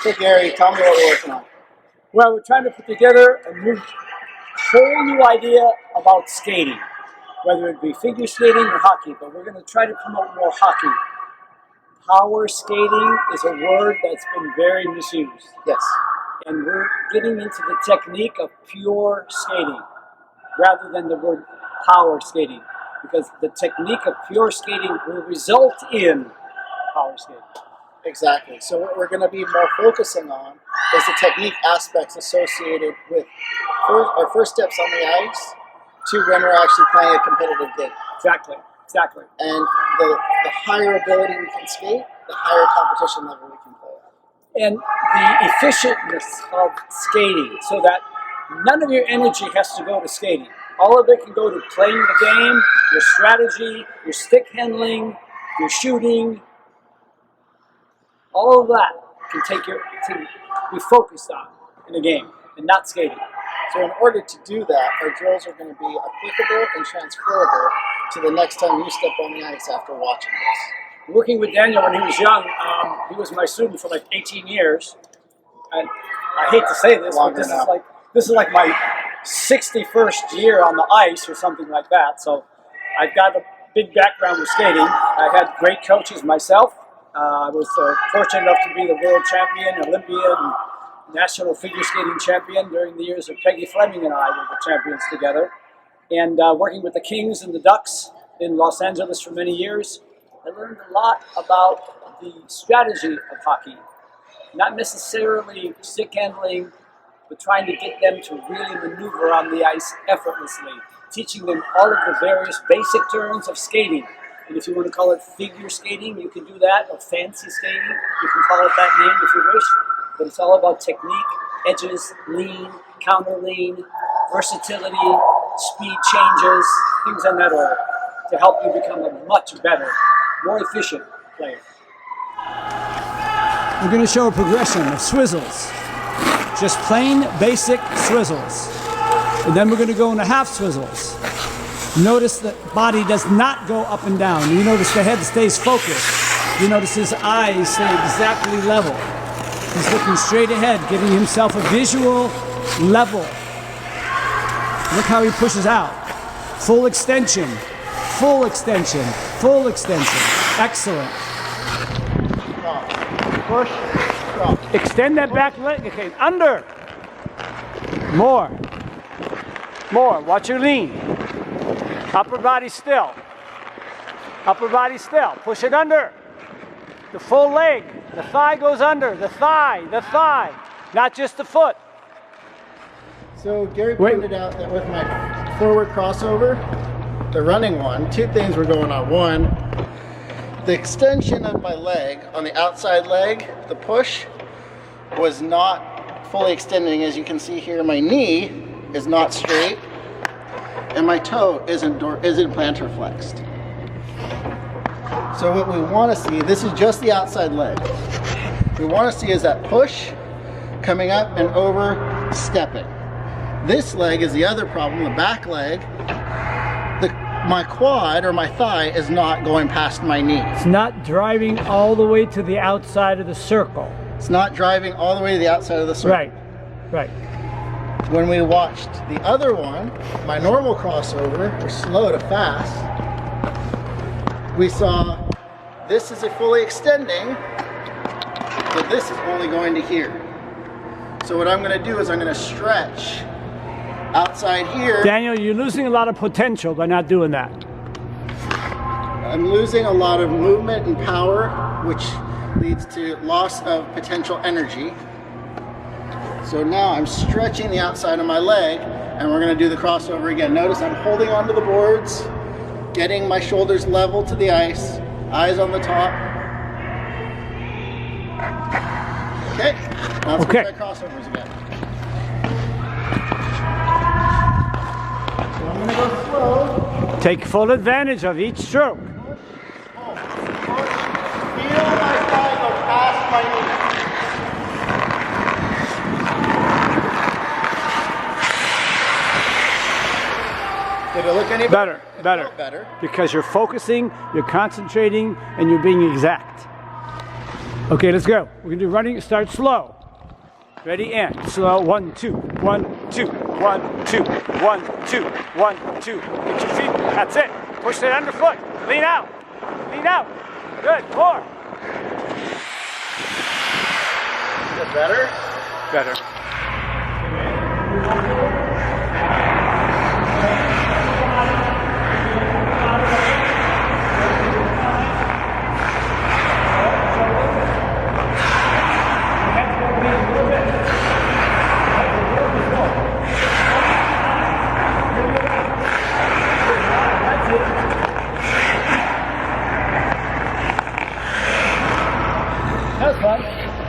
So Gary, tell me what we're working on. Well, we're trying to put together a whole new idea about skating, whether it be figure skating or hockey, but we're going to try to promote more hockey. Power skating is a word that's been very misused. Yes. And we're getting into the technique of pure skating rather than the word power skating, because the technique of pure skating will result in power skating. Exactly. So what we're going to be more focusing on is the technique aspects associated with our first steps on the ice to when we're actually playing a competitive game. Exactly. And the higher ability we can skate, the higher competition level we can play at. And the efficientness of skating, so that none of your energy has to go to skating. All of it can go to playing the game, your strategy, your stick handling, your shooting. All of that can to be focused on in a game and not skating. So in order to do that, our drills are going to be applicable and transferable to the next time you step on the ice after watching this. Working with Daniel when he was young, he was my student for like 18 years. And I hate to say this, but this is like my 61st year on the ice or something like that. So I've got a big background with skating. I had great coaches myself. I was fortunate enough to be the world champion, Olympian, and national figure skating champion during the years of Peggy Fleming and I were the champions together. And working with the Kings and the Ducks in Los Angeles for many years, I learned a lot about the strategy of hockey. Not necessarily stick handling, but trying to get them to really maneuver on the ice effortlessly, teaching them all of the various basic turns of skating. And if you want to call it figure skating, you can do that, or fancy skating, you can call it that name if you wish. But it's all about technique, edges, lean, counter lean, versatility, speed changes, things in that order, to help you become a much better, more efficient player. We're going to show a progression of swizzles, just plain basic swizzles. And then we're going to go into half swizzles. Notice the body does not go up and down. You notice the head stays focused. You notice his eyes stay exactly level. He's looking straight ahead, giving himself a visual level. Look how he pushes out. Full extension, full extension, full extension. Excellent. Push, drop. Extend that back leg. Okay, under. More. More. Watch your lean. Upper body still. Upper body still. Push it under. The full leg. The thigh goes under. The thigh. Not just the foot. So Gary pointed out that with my forward crossover, the running one, two things were going on. One, the extension of my leg on the outside leg, the push, was not fully extending. As you can see here, my knee is not straight, and my toe isn't plantar flexed. So what we want to see, this is just the outside leg. We want to see is that push coming up and over stepping. This leg is the other problem, the back leg. My quad or my thigh is not going past my knee. It's not driving all the way to the outside of the circle. It's not driving all the way to the outside of the circle. Right. When we watched the other one, my normal crossover, or slow to fast, we saw this is a fully extending, but this is only going to here. So what I'm going to do is I'm going to stretch outside here. Daniel, you're losing a lot of potential by not doing that. I'm losing a lot of movement and power, which leads to loss of potential energy. So now I'm stretching the outside of my leg, and we're going to do the crossover again. Notice I'm holding onto the boards, getting my shoulders level to the ice, eyes on the top. Okay, now let's try crossovers again. So I'm going to go slow. Take full advantage of each stroke. Push, pull, push. Feel my thigh go past my knee. Did it look any better? Better. Because you're focusing, you're concentrating, and you're being exact. Okay, let's go. We're gonna do running. Start slow. Ready and slow. 1, 2, 1, 2, 1, 2, 1, 2, 1, 2. Get your feet. That's it. Push that underfoot. Lean out. Lean out. Good. 4. Is it better? Better. That was fun.